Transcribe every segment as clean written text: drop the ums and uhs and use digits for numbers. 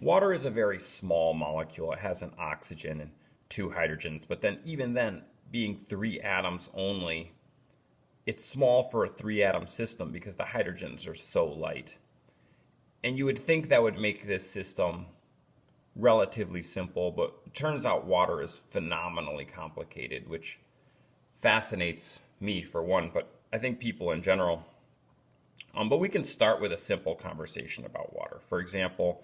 Water is a very small molecule. It has an oxygen and two hydrogens, but then even then, being three atoms only, it's small for a three-atom system because the hydrogens are so light. And you would think that would make this system relatively simple, but it turns out water is phenomenally complicated, which fascinates me for one, but I think people in general. But we can start with a simple conversation about water. For example,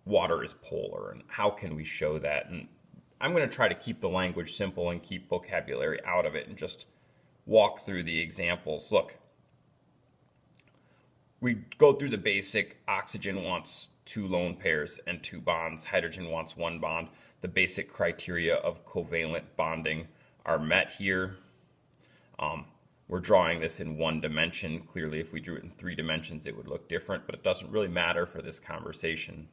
water is polar, and how can we show that? And I'm going to try to keep the language simple and keep vocabulary out of it and just walk through the examples. Look, we go through the basic. Oxygen wants two lone pairs and two bonds. Hydrogen wants one bond. The basic criteria of covalent bonding are met here. We're drawing this in one dimension. Clearly, if we drew it in three dimensions, it would look different, but it doesn't really matter for this conversation.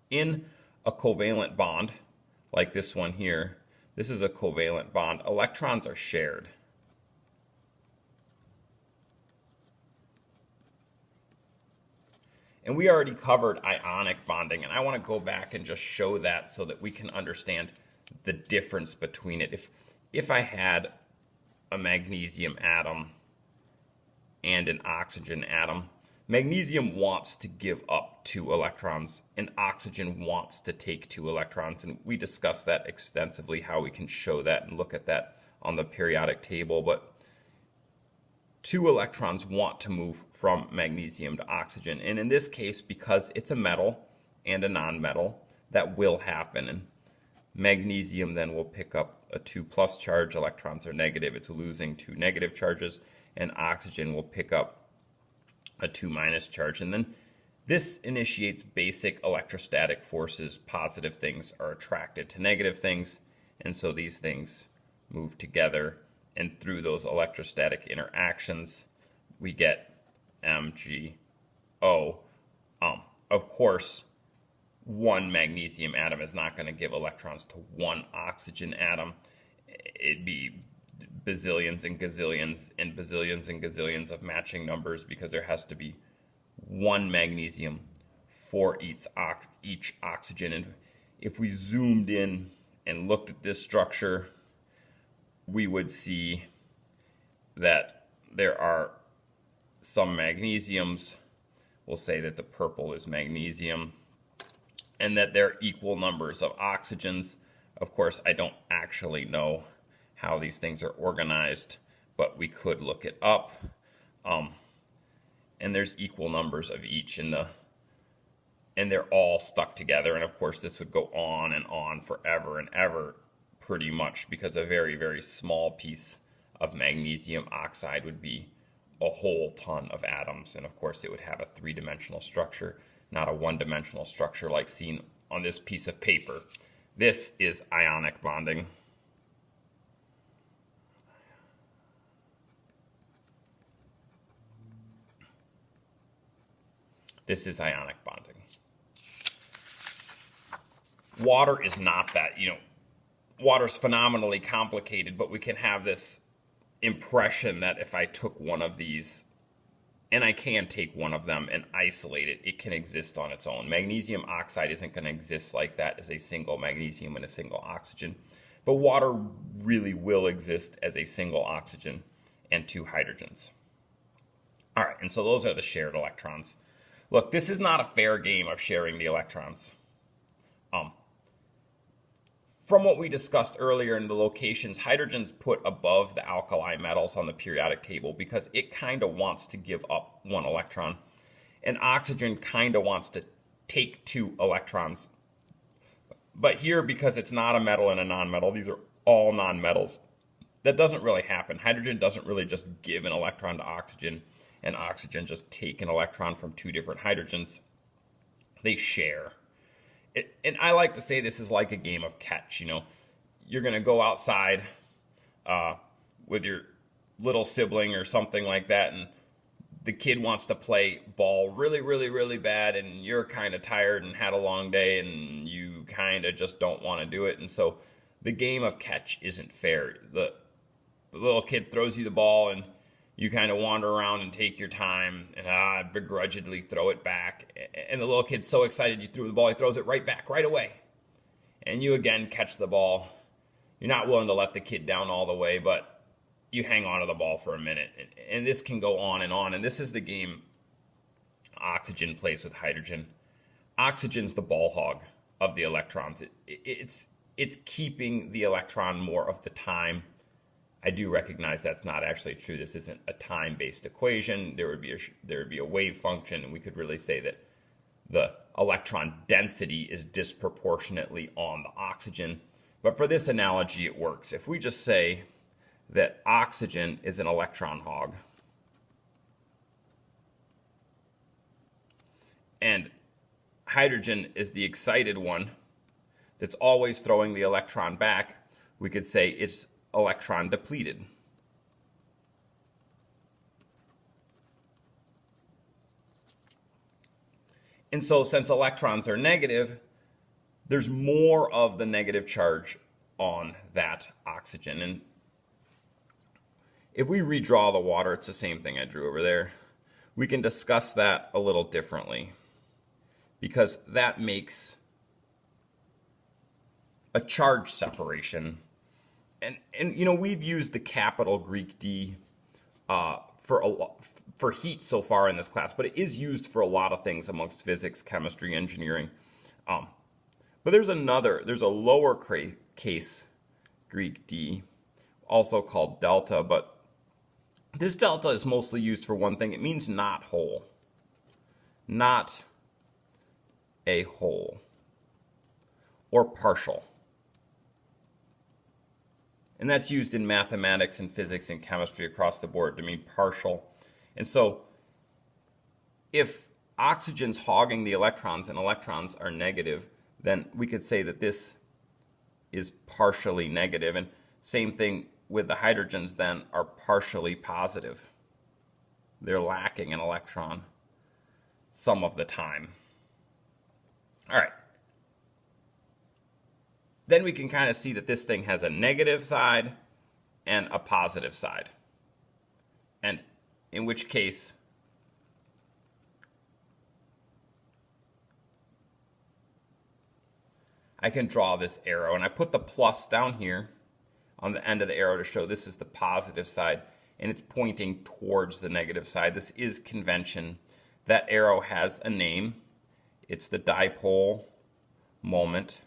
In a covalent bond, like this one here, this is a covalent bond. Electrons are shared. And we already covered ionic bonding, and I want to go back and just show that so that we can understand the difference between it. If I had a magnesium atom and an oxygen atom, magnesium wants to give up two electrons, and oxygen wants to take two electrons, and we discussed that extensively, how we can show that and look at that on the periodic table. But two electrons want to move from magnesium to oxygen, and in this case, because it's a metal and a non-metal, that will happen, and magnesium then will pick up a 2+ charge. Electrons are negative, it's losing two negative charges, and oxygen will pick up a 2- charge. And then this initiates basic electrostatic forces. Positive things are attracted to negative things, and so these things move together, and through those electrostatic interactions, we get MgO. Of course, one magnesium atom is not going to give electrons to one oxygen atom. It'd be bazillions and gazillions and bazillions and gazillions of matching numbers, because there has to be one magnesium for each oxygen. And if we zoomed in and looked at this structure, we would see that there are some magnesiums. We'll say that the purple is magnesium, and that there are equal numbers of oxygens. Of course, I don't actually know how these things are organized, but we could look it up. And there's equal numbers of each and they're all stuck together. And of course, this would go on and on forever and ever, pretty much, because a very, very small piece of magnesium oxide would be a whole ton of atoms. And of course, it would have a three-dimensional structure, not a one-dimensional structure like seen on this piece of paper. This is ionic bonding. This is ionic bonding. Water is not that. Water's phenomenally complicated, but we can have this impression that if I took one of these, and I can take one of them and isolate it, it can exist on its own. Magnesium oxide isn't going to exist like that as a single magnesium and a single oxygen, but water really will exist as a single oxygen and two hydrogens. All right, and so those are the shared electrons. Look, this is not a fair game of sharing the electrons. From what we discussed earlier in the locations, hydrogen's put above the alkali metals on the periodic table because it kind of wants to give up one electron. And oxygen kind of wants to take two electrons. But here, because it's not a metal and a non-metal, these are all non-metals, that doesn't really happen. Hydrogen doesn't really just give an electron to oxygen, and oxygen just take an electron from two different hydrogens. They share. And I like to say this is like a game of catch. You're going to go outside with your little sibling or something like that, and the kid wants to play ball really, really, really bad, and you're kind of tired and had a long day, and you kind of just don't want to do it. And so the game of catch isn't fair. The little kid throws you the ball, and you kind of wander around and take your time and begrudgingly throw it back. and the little kid's so excited you threw the ball, he throws it right back right away. And you again catch the ball. You're not willing to let the kid down all the way, but you hang on to the ball for a minute. And this can go on. And this is the game oxygen plays with hydrogen. Oxygen's the ball hog of the electrons. It's keeping the electron more of the time. I do recognize that's not actually true. This isn't a time-based equation. There would be a wave function, and we could really say that the electron density is disproportionately on the oxygen. But for this analogy, it works. If we just say that oxygen is an electron hog, and hydrogen is the excited one that's always throwing the electron back, we could say it's electron depleted. And so since electrons are negative, there's more of the negative charge on that oxygen. And if we redraw the water, it's the same thing I drew over there. We can discuss that a little differently, because that makes a charge separation. And you know, we've used the capital Greek D for heat so far in this class, but it is used for a lot of things amongst physics, chemistry, engineering. But there's a lower case Greek D, also called delta, but this delta is mostly used for one thing. It means not whole. Not a whole. Or partial. And that's used in mathematics and physics and chemistry across the board to mean partial. And so if oxygen's hogging the electrons and electrons are negative, then we could say that this is partially negative. And same thing with the hydrogens then are partially positive. They're lacking an electron some of the time. All right. Then we can kind of see that this thing has a negative side and a positive side. And in which case, I can draw this arrow, and I put the plus down here on the end of the arrow to show this is the positive side, and it's pointing towards the negative side. This is convention. That arrow has a name. It's the dipole moment.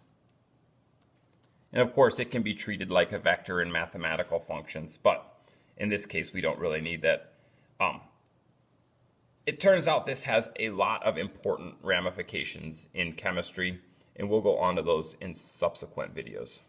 And of course, it can be treated like a vector in mathematical functions, but in this case, we don't really need that. It turns out this has a lot of important ramifications in chemistry, and we'll go on to those in subsequent videos.